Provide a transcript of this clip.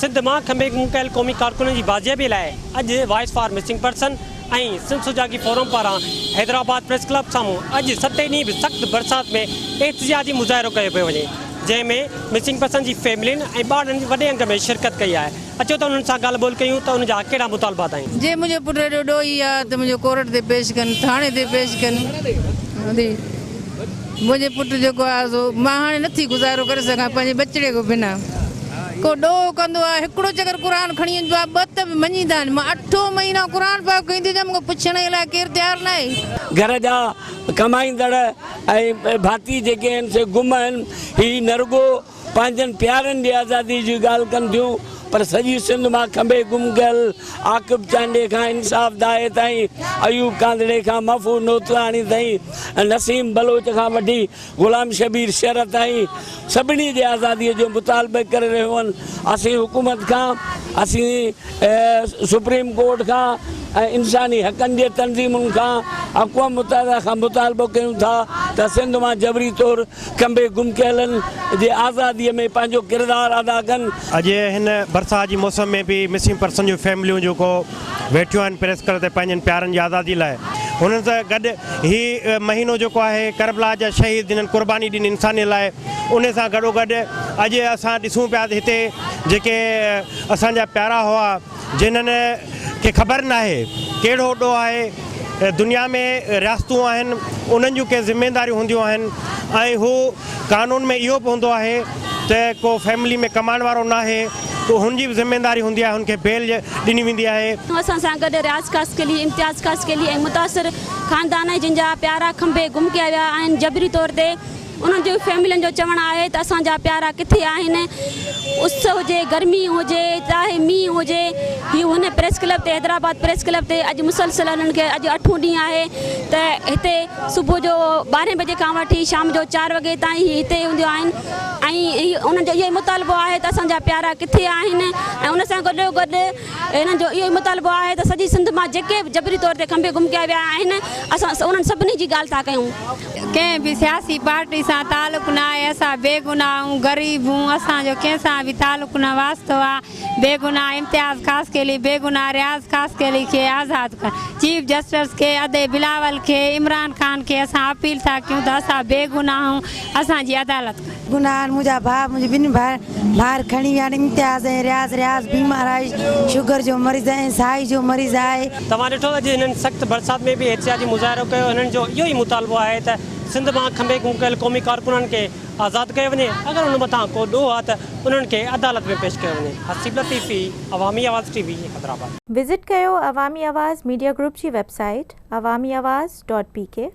सिंध में खंबे गुम कयल क़ौमी कारकुननि की बाजियाबी लाइ अॼु वॉइस फॉर मिसिंग पर्सन ऐं सिंध सुजागी फोरम पारां हैदराबाद प्रेस क्लब साम्हूं अॼु 7 ॾींहं बि सख़्त बरसात में एहतिजाजी मुज़ाहिरो कयो पियो वञे, जंहिंमें मिसिंग पर्सन की फैमिलियुनि ऐं ॿारनि वॾे अंग में शिरकत कई आहे। अचो त उन्हनि सां ॻाल्हि ॿोल कयूं त उनजा कहिड़ा मुतालबात आहिनि। जे मुंहिंजे पुट जो ॾोही आहे त मुंहिंजो कोर्ट ते पेश कनि, थाणे ते पेश कनि। मुंहिंजे पुट जेको आहे सो मां हाणे नथी गुज़ारो करे सघां पंहिंजे बचिड़े खां बिना। को ॾोह कंदो आहे, हिकिड़ो चकर क़ुर खणी वेंदो आहे, ॿ त बि मञींदा आहिनि। मां 8 महीना क़ुर पाक कईंदी हुअमि, मूंखे पुछण जे लाइ केरु तयारु न आहे। घर जा कमाईंदड़ ऐं भाती जेके आहिनि से गुम आहिनि। हीअ न रुॻो पंहिंजनि प्यारनि जी आज़ादी जी ॻाल्हि कनि थियूं, पर सॼी सिंध मां खंबे गुम कयल आकिब चांडे खां इंसाफ़ दाए ताईं, अयूब कांदड़े खां महफूज़ नोतलाणी ताईं, नसीम बलोच खां वठी ग़ुलाम शबीर शेर ताईं सभिनी जे आज़ादीअ जो मुतालबो करे रहियो आहिनि। असीं हुकूमत खां, असीं सुप्रीम कोर्ट खां ऐं इंसानी हक़नि जे तंज़ीमुनि खां, अक़वाम मुतहदा खां मुतालबो कयूं था त सिंध मां जबरी तौर खंबे गुम कयलनि जे आज़ादीअ में पंहिंजो किरदारु अदा कनि। अॼु हिन बरसात जी मौसम में भी मिसिंग पर्सन जो फैमिलियूं जेको वेठियूं आहिनि प्रेस क्लब ते पंहिंजनि प्यारनि जी आज़ादी लाइ, हुननि सां गॾु हीअ महीनो जेको आहे करबला जा शहीद जिन्हनि क़ुर्बानी ॾिनी इंसानी लाइ, उन सां गॾोगॾु अॼु असां ॾिसूं पिया हिते जेके असांजा प्यारा हुआ, जिन्हनि खे ख़बर न आहे कहिड़ो ॾोह आहे दुनिया में, रियासतूं आहिनि, उन्हनि जूं के ज़िम्मेदारियूं हूंदियूं आहिनि ऐं हू कानून में इहो बि हूंदो आहे त को फैमिली में कमाइण वारो न आहे तो हुनजी भी जिम्मेदारी होंगी है, उनके बेल ॾिनी वेंदी आहे। असां सां गॾु रियाज़ कास्ट के लिए, इम्तियाज़ कास्ट के लिए मुतासिर खानदान जिनजा प्यारा खंबे गुम कया विया आहिनि जबरी तौर ते, उन्हनि जो फैमिलियुनि जो चवणु आहे त असांजा प्यारा किथे आहिनि। उस हुजे, गर्मी हुजे, चाहे मींहुं हुजे, हीअ हुन प्रेस क्लब ते, हैदराबाद प्रेस क्लब ते अॼु मुसलसल उन्हनि खे अॼु 8 ॾींहं आहे त हिते सुबुह जो 12 बजे खां वठी शाम जो 4 वॻे ताईं हिते हूंदियूं आहिनि ऐं उन्हनि जो इहो ई मुतालबो आहे त असांजा प्यारा किथे आहिनि। ऐं उन सां गॾोगॾु हिननि जो इहो ई मुतालबो आहे त सॼी सिंध मां जेके बि जबरी तौर ते खंबे गुम कया विया आहिनि, असां उन्हनि सभिनी जी ॻाल्हि था कयूं। कंहिं बि सियासी पार्टी सां तालुक न आहे, असां बेगुनाह आहियूं, ग़रीब हूं, असांजो कंहिंसां बि तालुक न वास्तो आहे। बेगुनाह इम्तियाज़ ख़ास के लिए, बेगुनाह रियाज़ ख़ास के लिए खे आज़ादु कर, चीफ जस्टिस के अदे बिलावल के, इमरान खान के असां अपील था कयूं त असां बेगुनाह आहियूं, असांजी अदालत कर। गुनाह मुंहिंजा भाउ, मुंहिंजी ॿिनि ॿार खणी विया आहिनि, इम्तियाज़ ऐं रियाज़ बीमार आहे, शुगर जो मरीज़ ऐं साई जो मरीज़ आहे। तव्हां ॾिठो अॼु हिननि सख़्त बरसात में भी एहतिजाजी मुज़ाहिरो कयो। हिननि जो इहो ई मुतालबो आहे त सिंध मां खंबे गुम कयल क़ौमी कारकुननि खे आज़ादु कयो वञे, अगर उन मथां को ॾोह आहे त उन्हनि खे अदालत में पेश कयो वञे। हसीब लतीफ़ी, अवामी आवाज़ टीवी, हैदराबाद। विज़िट कयो अवामी आवाज़ मीडिया ग्रुप जी वेबसाइट awamiawaz.pk।